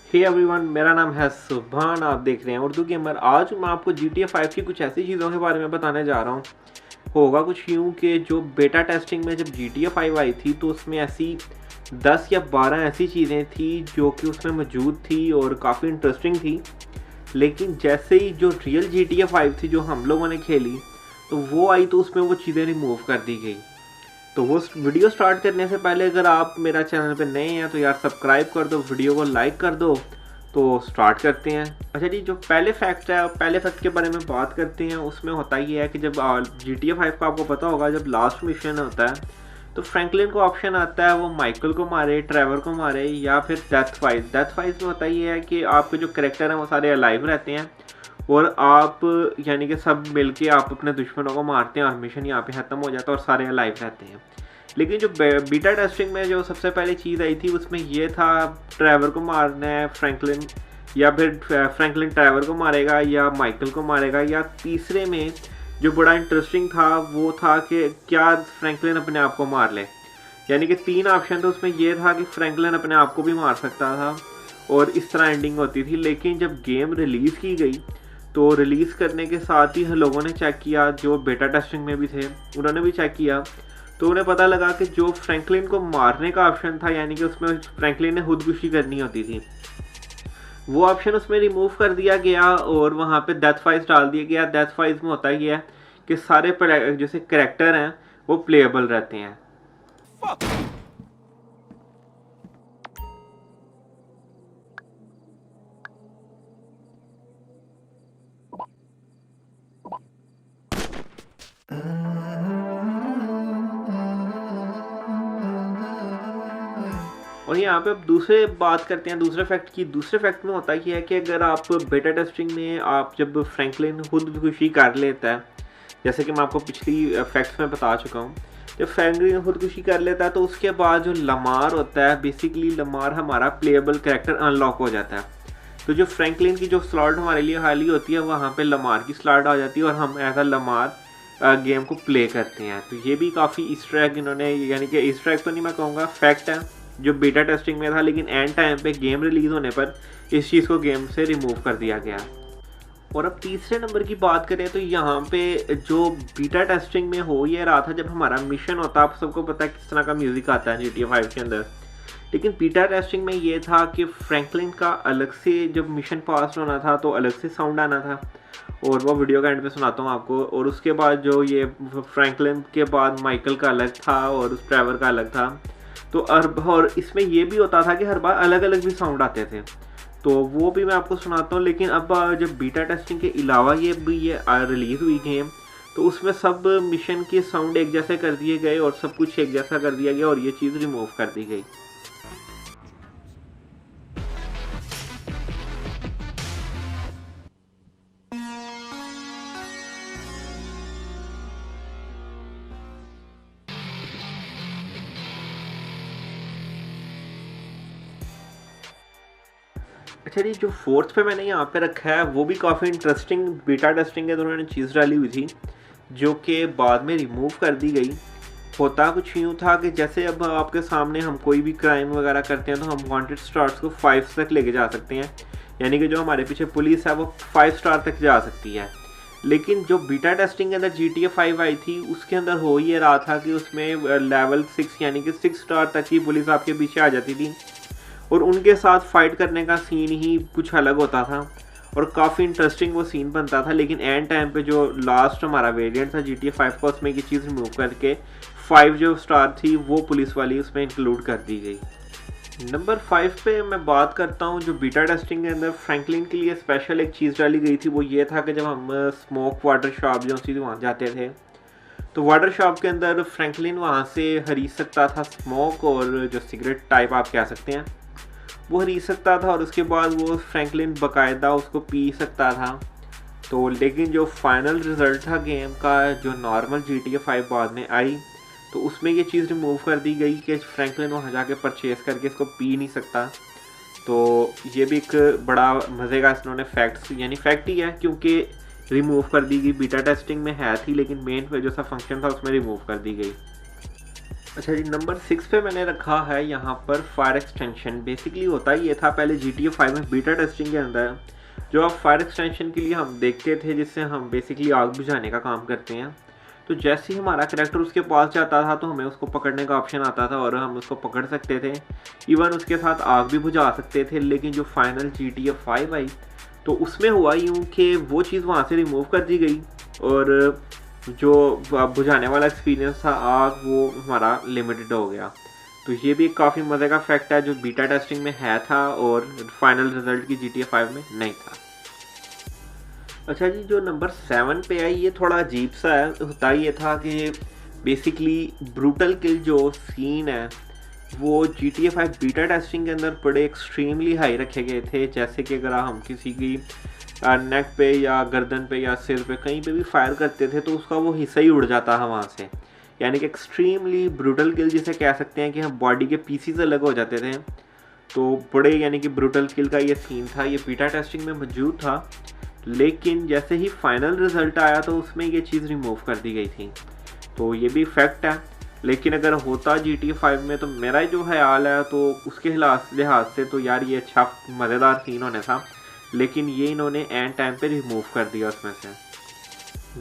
Hey everyone, मेरा नाम है सुभान। आप देख रहे हैं उर्दू गेमर। आज मैं आपको GTA 5 की कुछ ऐसी चीज़ों के बारे में बताने जा रहा हूँ। होगा कुछ यूँ कि जो बेटा टेस्टिंग में जब GTA 5 आई थी तो उसमें ऐसी 10 या 12 ऐसी चीज़ें थी जो कि उसमें मौजूद थी और काफ़ी इंटरेस्टिंग थी। लेकिन जैसे ही जो रियल GTA 5 थी जो हम लोगों ने खेली तो वो आई तो उसमें वो चीज़ें रिमूव कर दी गई। तो वो वीडियो स्टार्ट करने से पहले अगर आप मेरा चैनल पे नए हैं तो यार सब्सक्राइब कर दो, वीडियो को लाइक कर दो। तो स्टार्ट करते हैं। अच्छा जी, जो पहले फैक्ट है, पहले फैक्ट के बारे में बात करते हैं। उसमें होता ये है कि जब GTA 5 का आपको पता होगा, जब लास्ट मिशन होता है तो फ्रैंकलिन को ऑप्शन आता है वो माइकल को मारे, ट्रेवर को मारे या फिर डेथ फाइज में होता ये है कि आपके जो करेक्टर हैं वो सारे अलाइव रहते हैं और आप यानी कि सब मिलके आप अपने दुश्मनों को मारते हैं और मिशन यहाँ पे ख़त्म हो जाता है और सारे अलाइव रहते हैं। लेकिन जो बीटा टेस्टिंग में जो सबसे पहले चीज़ आई थी उसमें ये था ट्रेवर को मारना है फ्रैंकलिन, या फिर फ्रैंकलिन ट्रेवर को मारेगा या माइकल को मारेगा, या तीसरे में जो बड़ा इंटरेस्टिंग था वो था कि क्या फ्रैंकलिन अपने आप को मार ले। यानी कि 3 ऑप्शन थे उसमें। ये था कि फ्रैंकलिन अपने आप को भी मार सकता था और इस तरह एंडिंग होती थी। लेकिन जब गेम रिलीज़ की गई तो रिलीज़ करने के साथ ही लोगों ने चेक किया, जो बेटा टेस्टिंग में भी थे उन्होंने भी चेक किया, तो उन्हें पता लगा कि जो फ्रैंकलिन को मारने का ऑप्शन था, यानी कि उसमें फ्रैंकलिन ने खुदकुशी करनी होती थी, वो ऑप्शन उसमें रिमूव कर दिया गया और वहाँ पे डेथ फाइज डाल दिया गया। डेथ फाइज में होता ही है कि सारे जैसे करेक्टर हैं वो प्लेएबल रहते हैं। और यहाँ पे अब दूसरे बात करते हैं दूसरे फैक्ट की। दूसरे फैक्ट में होता ही है कि अगर आप बेटा टेस्टिंग में आप जब फ्रैंकलिन खुदकुशी कर लेता है, जैसे कि मैं आपको पिछली फैक्ट्स में बता चुका हूँ, जब फ्रैंकलिन खुदकुशी कर लेता है तो उसके बाद जो लमार होता है, बेसिकली लमार हमारा प्लेएबल कैरेक्टर अनलॉक हो जाता है। तो जो फ्रैंकलिन की जो स्लॉट हमारे लिए खाली होती है वहाँ पे लमार की स्लॉट आ जाती है और हम एज अ लमार गेम को प्ले करते हैं। तो ये भी काफ़ी ईस्टर एग इन्होंने, यानी कि ईस्टर एग तो नहीं मैं कहूँगा, फैक्ट है जो बीटा टेस्टिंग में था, लेकिन एंड टाइम पे गेम रिलीज़ होने पर इस चीज़ को गेम से रिमूव कर दिया गया। और अब तीसरे नंबर की बात करें तो यहाँ पे जो बीटा टेस्टिंग में हो ये रहा था, जब हमारा मिशन होता, आप सबको पता है किस तरह का म्यूज़िक आता है GTA 5 के अंदर। लेकिन बीटा टेस्टिंग में ये था कि फ्रैंकलिन का अलग से जब मिशन पास होना था तो अलग से साउंड आना था, और वो वीडियो का एंड पे सुनाता हूँ आपको। और उसके बाद जो ये फ्रैंकलिन के बाद माइकल का अलग था और उस ट्रेवर का अलग था। तो और इसमें ये भी होता था कि हर बार अलग अलग भी साउंड आते थे, तो वो भी मैं आपको सुनाता हूँ। लेकिन अब जब बीटा टेस्टिंग के अलावा ये रिलीज़ हुई गेम तो उसमें सब मिशन के साउंड एक जैसे कर दिए गए और सब कुछ एक जैसा कर दिया गया और ये चीज़ रिमूव कर दी गई। अच्छा जी, जो फोर्थ पे मैंने यहाँ पे रखा है वो भी काफ़ी इंटरेस्टिंग बीटा टेस्टिंग के दौरान चीज़ डाली हुई थी जो कि बाद में रिमूव कर दी गई। होता कुछ यूँ था कि जैसे अब आपके सामने हम कोई भी क्राइम वगैरह करते हैं तो हम वांटेड स्टार्स को 5 तक लेके जा सकते हैं, यानी कि जो हमारे पीछे पुलिस है वो 5 स्टार तक जा सकती है। लेकिन जो बीटा टेस्टिंग के अंदर GTA 5 आई थी उसके अंदर हो ये रहा था कि उसमें लेवल 6 यानी कि 6 स्टार तक की पुलिस आपके पीछे आ जाती थी और उनके साथ फाइट करने का सीन ही कुछ अलग होता था और काफ़ी इंटरेस्टिंग वो सीन बनता था। लेकिन एंड टाइम पे जो लास्ट हमारा वेरिएंट था GTA 5 का, उसमें ये चीज़ रिमूव करके 5 जो स्टार थी वो पुलिस वाली उसमें इंक्लूड कर दी गई। नंबर 5 पे मैं बात करता हूँ जो बीटा टेस्टिंग के अंदर फ्रैंकलिन के लिए स्पेशल एक चीज़ डाली गई थी। वो ये था कि जब हम स्मोक वाटर शॉप जो सी वहाँ जाते थे तो वाटर शॉप के अंदर फ्रैंकलिन वहाँ से खरीद सकता था स्मोक, और जो सिगरेट टाइप आप कह सकते हैं वो खरीद सकता था, और उसके बाद वो फ्रैंकलिन बाकायदा उसको पी सकता था। तो लेकिन जो फाइनल रिज़ल्ट था गेम का, जो नॉर्मल GTA 5 बाद में आई तो उसमें ये चीज़ रिमूव कर दी गई कि फ्रैंकलिन वहाँ जाके परचेज़ करके इसको पी नहीं सकता। तो ये भी एक बड़ा मज़े का इन्होंने फैक्ट, यानी फैक्ट ही है क्योंकि रिमूव कर दी गई। बीटा टेस्टिंग में है थी लेकिन मेन जो सा फंक्शन था उसमें रिमूव कर दी गई। अच्छा जी, नंबर 6 पे मैंने रखा है यहाँ पर फायर एक्सटेंशन। बेसिकली होता ये था पहले GTA 5 में बीटा टेस्टिंग के अंदर जो आप फायर एक्सटेंशन के लिए हम देखते थे, जिससे हम बेसिकली आग बुझाने का काम करते हैं। तो जैसे ही हमारा करैक्टर उसके पास जाता था तो हमें उसको पकड़ने का ऑप्शन आता था और हम उसको पकड़ सकते थे, इवन उसके साथ आग भी बुझा सकते थे। लेकिन जो फाइनल GTA 5 आई तो उसमें हुआ यूँ कि वो चीज़ वहाँ से रिमूव कर दी गई और जो बुझाने वाला एक्सपीरियंस था आग, वो हमारा लिमिटेड हो गया। तो ये भी काफ़ी मज़े का फैक्ट है जो बीटा टेस्टिंग में है था और फाइनल रिजल्ट की GTA 5 में नहीं था। अच्छा जी, जो नंबर 7 पे आई ये थोड़ा अजीब सा है। होता ये था कि बेसिकली ब्रूटल किल जो सीन है वो GTA 5 बीटा टेस्टिंग के अंदर बड़े एक्सट्रीमली हाई रखे गए थे। जैसे कि अगर हम किसी की नेक पे या गर्दन पे या सिर पे कहीं पे भी फायर करते थे तो उसका वो हिस्सा ही उड़ जाता है वहाँ से, यानी कि एक्सट्रीमली ब्रूटल किल जिसे कह सकते हैं कि हम बॉडी के पीसीज अलग हो जाते थे। तो बड़े यानी कि ब्रूटल किल का ये सीन था, ये बीटा टेस्टिंग में मौजूद था। लेकिन जैसे ही फाइनल रिजल्ट आया तो उसमें ये चीज़ रिमूव कर दी गई थी। तो ये भी फैक्ट है। लेकिन अगर होता GTA 5 में तो मेरा जो ख्याल है तो उसके लिहाज से तो यार ये अच्छा मज़ेदार सीन होने था, लेकिन ये इन्होंने एंड टाइम पे रिमूव कर दिया उसमें से।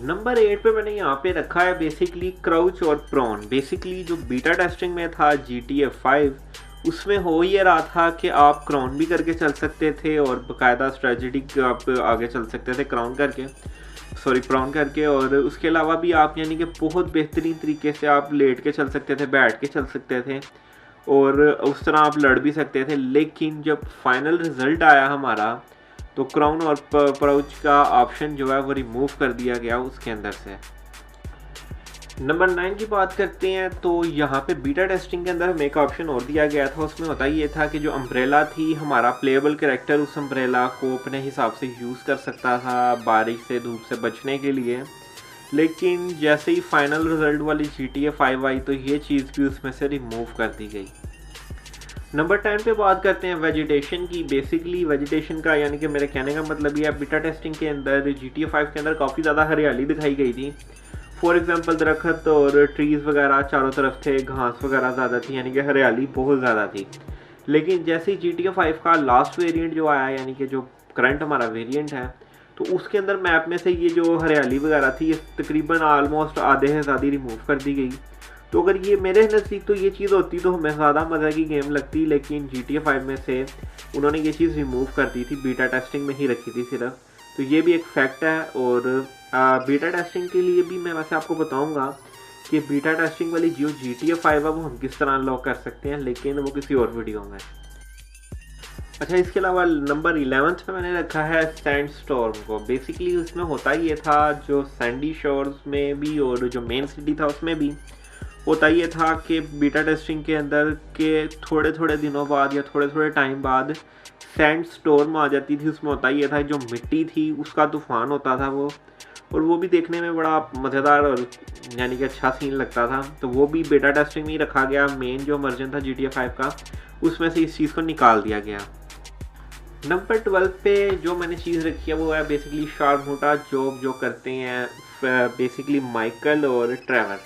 नंबर 8 पे मैंने यहाँ पे रखा है बेसिकली क्राउच और प्रॉन। बेसिकली जो बीटा टेस्टिंग में था GTA 5 उसमें हो ये रहा था कि आप क्राउन भी करके चल सकते थे और बाकायदा स्ट्रेटजी आप आगे चल सकते थे प्रॉन करके। और उसके अलावा भी आप यानी कि बहुत बेहतरीन तरीके से आप लेट के चल सकते थे, बैठ के चल सकते थे और उस तरह आप लड़ भी सकते थे। लेकिन जब फाइनल रिज़ल्ट आया हमारा तो क्राउन और क्राउच का ऑप्शन जो है वो रिमूव कर दिया गया उसके अंदर से। नंबर 9 की बात करते हैं तो यहाँ पे बीटा टेस्टिंग के अंदर हमें एक ऑप्शन और दिया गया था। उसमें होता ये था कि जो अम्ब्रेला थी, हमारा प्लेएबल कैरेक्टर उस अम्ब्रेला को अपने हिसाब से यूज़ कर सकता था बारिश से धूप से बचने के लिए। लेकिन जैसे ही फाइनल रिजल्ट वाली GTA 5 आई तो ये चीज़ भी उसमें से रिमूव कर दी गई। नंबर 10 पे बात करते हैं वेजिटेशन की। बेसिकली वेजिटेशन का यानी कि मेरे कहने का मतलब ये है बीटा टेस्टिंग के अंदर GTA 5 के अंदर काफ़ी ज़्यादा हरियाली दिखाई गई थी। फॉर एग्जांपल दरख्त और ट्रीज़ वगैरह चारों तरफ थे, घास वगैरह ज़्यादा थी, यानी कि हरियाली बहुत ज़्यादा थी। लेकिन जैसे ही GTA 5 का लास्ट वेरिएंट जो आया, यानी कि जो करंट हमारा वेरिएंट है, तो उसके अंदर मैप में से ये जो हरियाली वगैरह थी ये तकरीबन आलमोस्ट आधे से ज़्यादा रिमूव कर दी गई। तो अगर ये मेरे नज़दीक तो ये चीज़ होती तो हमें ज़्यादा मज़ा की गेम लगती, लेकिन GTA 5 में से उन्होंने ये चीज़ रिमूव कर दी थी, बीटा टेस्टिंग में ही रखी थी सिर्फ। तो ये भी एक फैक्ट है। और बीटा टेस्टिंग के लिए भी मैं वैसे आपको बताऊंगा कि बीटा टेस्टिंग वाली जो GTA 5 है वो हम किस तरह अनलॉक कर सकते हैं, लेकिन वो किसी और वीडियो में। अच्छा, इसके अलावा नंबर 11 पे मैंने रखा है सैंड स्टॉर्म को। बेसिकली उसमें होता ये था जो सैंडी शोर्स में भी और जो मेन सिटी था उसमें भी होता ये था कि बीटा टेस्टिंग के अंदर के थोड़े थोड़े दिनों बाद या थोड़े थोड़े टाइम बाद सैंड स्टॉर्म आ जाती थी। उसमें होता ये था जो मिट्टी थी उसका तूफान होता था वो, और वो भी देखने में बड़ा मज़ेदार और यानी कि अच्छा सीन लगता था। तो वो भी बीटा टेस्टिंग में ही रखा गया। मेन जो वर्जन था GTA 5 का उसमें से इस चीज़ को निकाल दिया गया। नंबर 12 पे जो मैंने चीज़ रखी है वो है बेसिकली शार्मुटा जॉब जो करते हैं बेसिकली माइकल और ट्रेवर।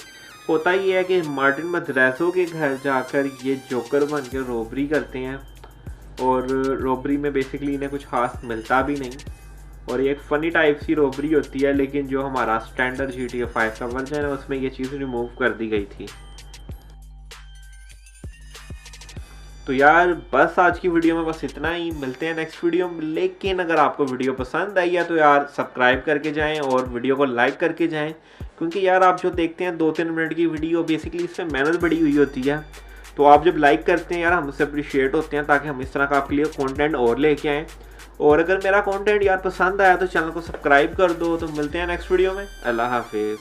होता ये है कि मार्टिन मद्रेसो के घर जाकर ये जोकर बन के रॉबरी करते हैं और रॉबरी में बेसिकली इन्हें कुछ खास मिलता भी नहीं और ये एक फ़नी टाइप सी रॉबरी होती है। लेकिन जो हमारा स्टैंडर्ड GTA 5 का वर्जन है उसमें ये चीज़ रिमूव कर दी गई थी। तो यार बस आज की वीडियो में बस इतना ही, मिलते हैं नेक्स्ट वीडियो में। लेकिन अगर आपको वीडियो पसंद आई है तो यार सब्सक्राइब करके जाएं और वीडियो को लाइक करके जाएं, क्योंकि यार आप जो देखते हैं 2-3 मिनट की वीडियो बेसिकली इसमें मेहनत बड़ी हुई होती है। तो आप जब लाइक करते हैं यार हम उससे अप्रिशिएट होते हैं ताकि हम इस तरह का आपके लिए कंटेंट और लेके आएँ। और अगर मेरा कंटेंट यार पसंद आया तो चैनल को सब्सक्राइब कर दो। तो मिलते हैं नेक्स्ट वीडियो में। अल्लाह हाफिज़।